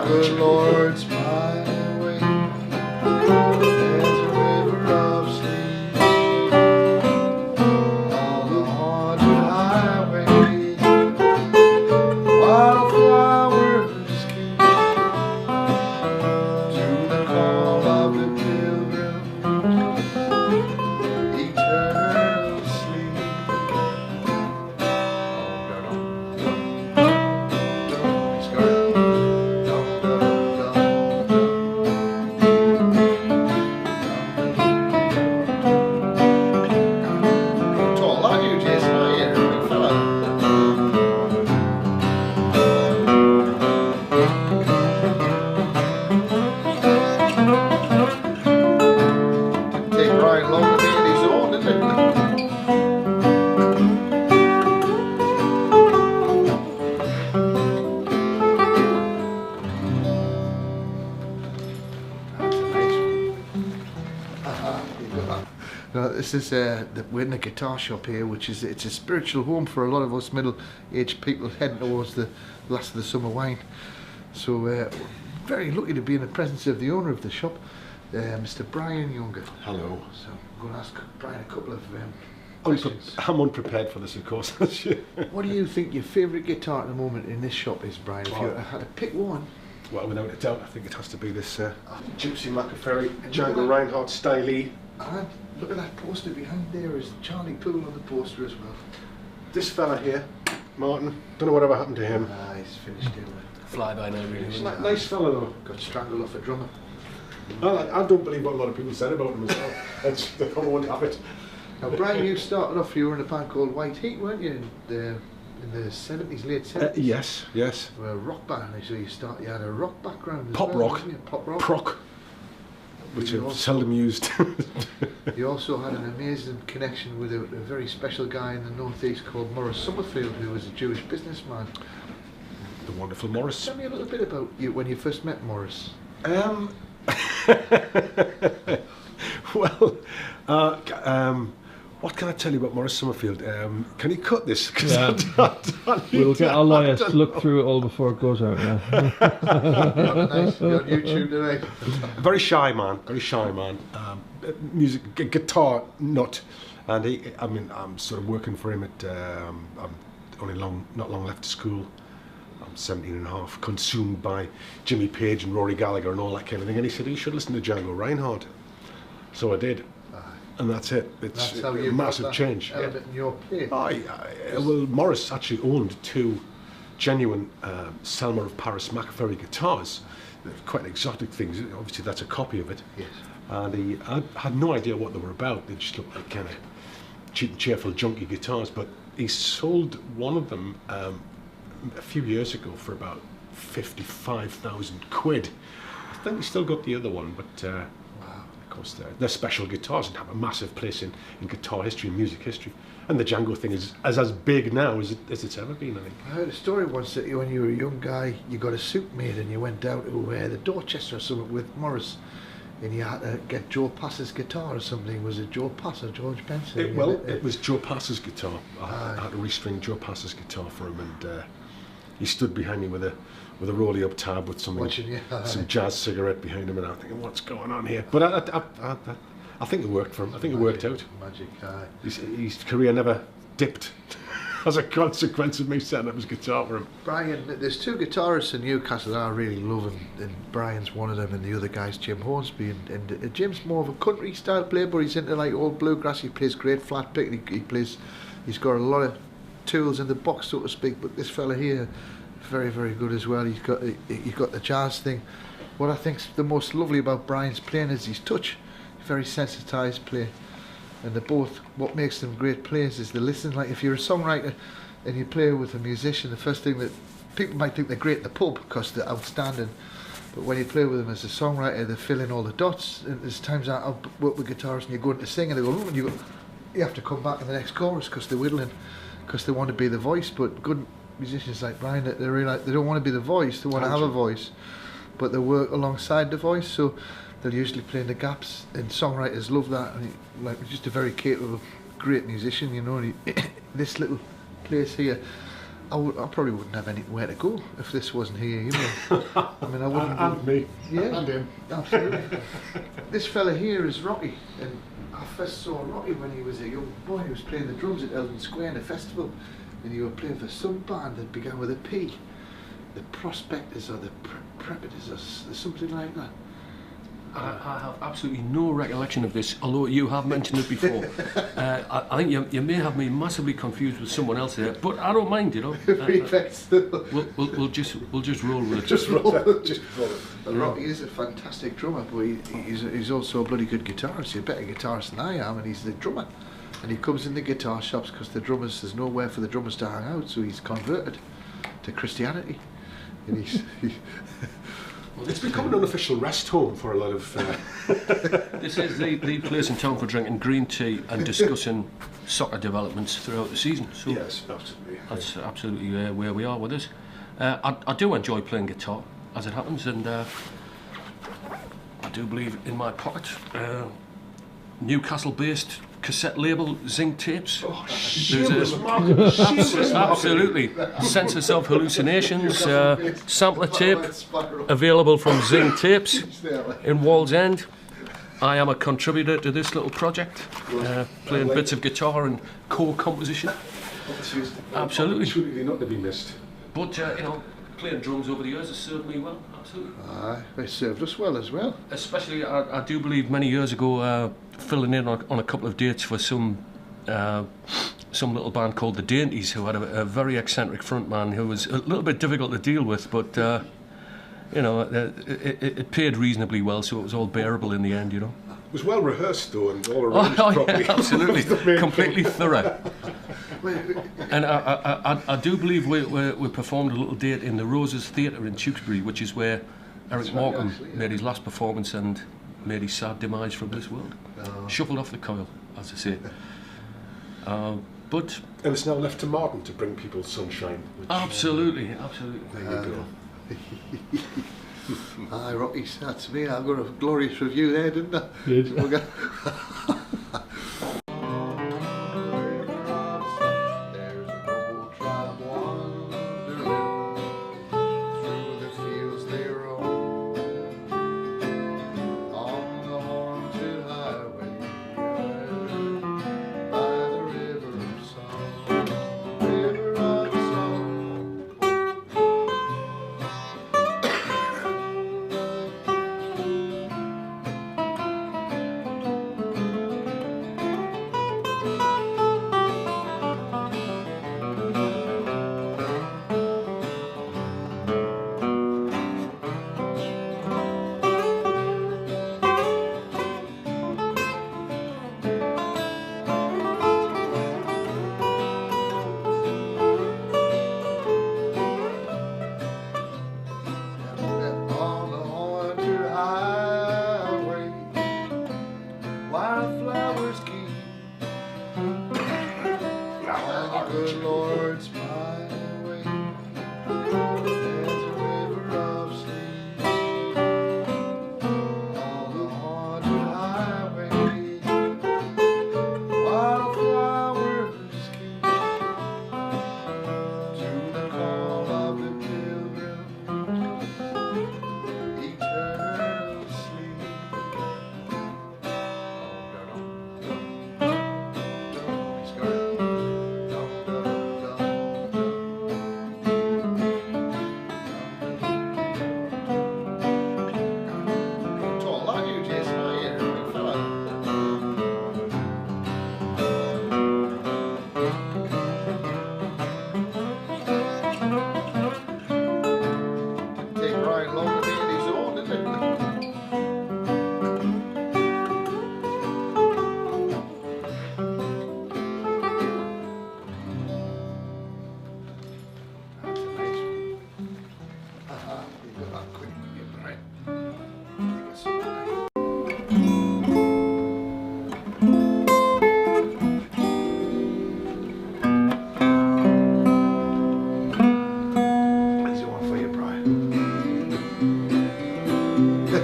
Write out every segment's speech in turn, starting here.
The Lord's my way. There's a river of sleep on the haunted highway. Wildflowers keep to the call of the pilgrim. Eternal sleep. Tall, aren't you, Jason? Oh, yeah, big fella. Didn't take Brian long to get his own, did it? No, this is we're in the guitar shop here, which is it's a spiritual home for a lot of us middle-aged people heading towards the last of the summer wine. So very lucky to be in the presence of the owner of the shop, Mr. Brian Younger. Hello. So I'm going to ask Brian a couple of I'm questions. unprepared for this, of course. What do you think your favourite guitar at the moment in this shop is, Brian? If you had to pick one. Well, without a doubt, I think it has to be this Gypsy Macaferi Django Reinhardt Styley. And look at that poster behind there. Is Charlie Poole on the poster as well? This fella here, Martin, don't know whatever happened to him. Ah, he's finished here. Fly by now, really. He's a nice fella though. Got strangled off a drummer. I don't believe what a lot of people said about him as well. They probably won't have it. Now, Brian, you started off, you were in a band called White Heat, weren't you? In the 70s, late 70s? Yes. You were a rock band, so you had a rock background as Pop well, rock. didn't you? Pop rock. Proc, which You I've also- seldom used. You also had an amazing connection with a very special guy in the northeast called Morris Summerfield, who was a Jewish businessman. The wonderful Morris. Tell me a little bit about you when you first met Morris. Well, what can I tell you about Morris Summerfield? Can you cut this? 'Cause We'll get our lawyers to look through it all before it goes out, yeah. Nice, you're on YouTube today. Very shy man. Music, guitar nut, and I'm sort of working for him at. I'm only not long left to school. I'm 17 and a half, consumed by Jimmy Page and Rory Gallagher and all that kind of thing. And he said, "You should listen to Django Reinhardt." So I did, and that's it. It's That's how a you massive got that change. element in your play. Well, Morris actually owned two genuine Selmer of Paris Macaferi guitars. They're quite exotic things. Obviously, that's a copy of it. Yes. And I had no idea what they were about. They just looked like kind of cheap and cheerful, junky guitars. But he sold one of them a few years ago for about 55,000 quid. I think he still got the other one, but of course they're special guitars and have a massive place in guitar history and music history. And the Django thing is as big now as it's ever been, I think. I heard a story once that when you were a young guy, you got a suit made and you went down to the Dorchester or something with Morris, and you had to get Joe Pass's guitar or something. Was it Joe Pass or George Benson? It was Joe Pass's guitar. I had to restring Joe Pass's guitar for him, and he stood behind me with a rolly up tab with some jazz cigarette behind him, and I'm thinking, what's going on here? But I think it worked for him. I think it worked out. Magic. His career never dipped as a consequence of me setting up his guitar for him. Brian, there's two guitarists in Newcastle that I really love, and Brian's one of them, and the other guy's Jim Hornsby. And Jim's more of a country style player, but he's into like old bluegrass. He plays great flat pick. He's got a lot of tools in the box, so to speak. But this fella here, very, very good as well. He's got the jazz thing. What I think's the most lovely about Brian's playing is his touch. Very sensitised play, and what makes them great players is they listen. Like if you're a songwriter and you play with a musician, the first thing that people might think they're great in the pub because they're outstanding, but when you play with them as a songwriter, they fill in all the dots. And there's times I'll work with guitarists and you're going to sing and they go, and you have to come back in the next chorus because they're whittling, because they want to be the voice. But good musicians like Brian, they realise they don't want to be the voice, they want to have a voice, but they work alongside the voice. So they'll usually play in the gaps, and songwriters love that. And he's just a very capable, great musician, you know. And this little place here, I probably wouldn't have anywhere to go if this wasn't here, you know. I mean, I wouldn't. And me. Yeah, And him. absolutely. This fella here is Rocky, and I first saw Rocky when he was a young boy. He was playing the drums at Eldon Square in a festival, and he was playing for some band that began with a P. The Prospectors or the Predators or something like that. I have absolutely no recollection of this, although you have mentioned it before. I think you may have me massively confused with someone else there, but I don't mind, you know. We'll just roll with it. Just roll it. Just roll it. Rocky is a fantastic drummer, but he's also a bloody good guitarist. He's a better guitarist than I am, and he's the drummer. And he comes in the guitar shops because there's nowhere for the drummers to hang out, so he's converted to Christianity. And it's become an unofficial rest home for a lot of... This is the place in town for drinking green tea and discussing soccer developments throughout the season. So yes, absolutely. That's absolutely where we are with this. I do enjoy playing guitar, as it happens, and I do believe in my pocket Newcastle-based cassette label Zinc tapes. Oh, There's absolutely Census of Hallucinations sampler tape available from Zinc Tapes in Wallsend. I am a contributor to this little project, playing bits of guitar and co-composition. Absolutely. Absolutely not to be missed. But you know, playing drums over the years has served me well. Absolutely. They served us well as well. Especially, I do believe many years ago, filling in on a couple of dates for some little band called the Dainties, who had a very eccentric frontman who was a little bit difficult to deal with, but you know, it paid reasonably well, so it was all bearable in the end, you know. It was well rehearsed though, and all arranged properly. Yeah, absolutely, completely thorough. And I do believe we performed a little date in the Roses Theatre in Tewkesbury, which is where Eric Morecambe made his last performance and made his sad demise from this world. Shuffled off the coil, as I say. But and it's now left to Martin to bring people sunshine. Absolutely. There you go. Aye, Rocky, that's me. I got a glorious review there, didn't I? Did.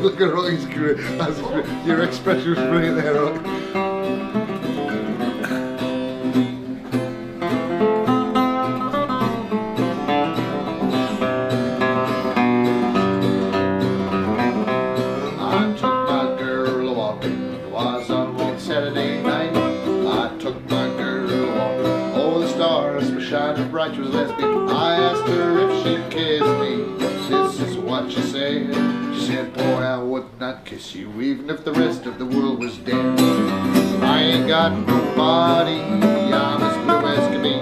Look at Rocky's career. Your expression was brilliant there, Rocky. was lesbian. I asked her if she kissed me. This is what she said. She said, boy, I would not kiss you even if the rest of the world was dead. I ain't got nobody, I'm as blue as can be.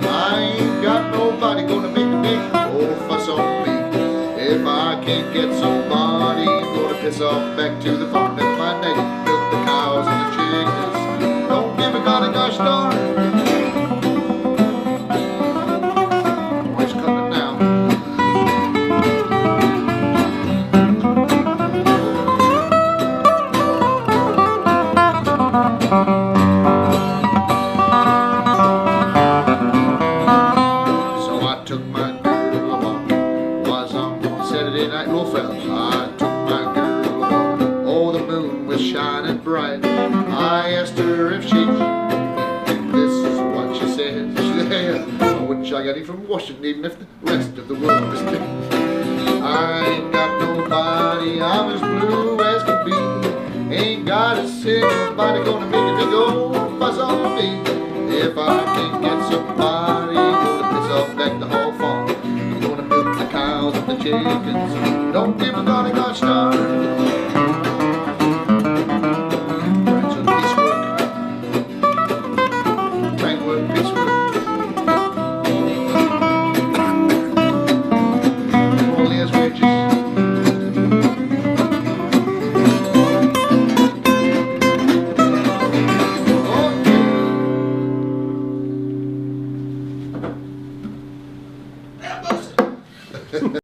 I ain't got nobody gonna make a big old fuss on me. If I can't get somebody, I'm gonna piss off back to the farm and my neighbor milk the cows and the chickens. Don't give a god a gosh darn. Boys coming now. So I took my girl along. Was on Saturday Night Lowfell. I took my girl along. Oh, the moon was shining bright. I asked her if she. This is what she said. She said, I wouldn't shy any from Washington even if the rest of the world was dead. I ain't got nobody, I'm as blue as can be. Ain't got a single body gonna make a big old fuss on me. If I can't get somebody, gonna piss off back the whole farm. I'm gonna milk the cows and the chickens. Don't give a god a gosh darn. Friends on piecework. Bank work, piecework. All his wages. Okay.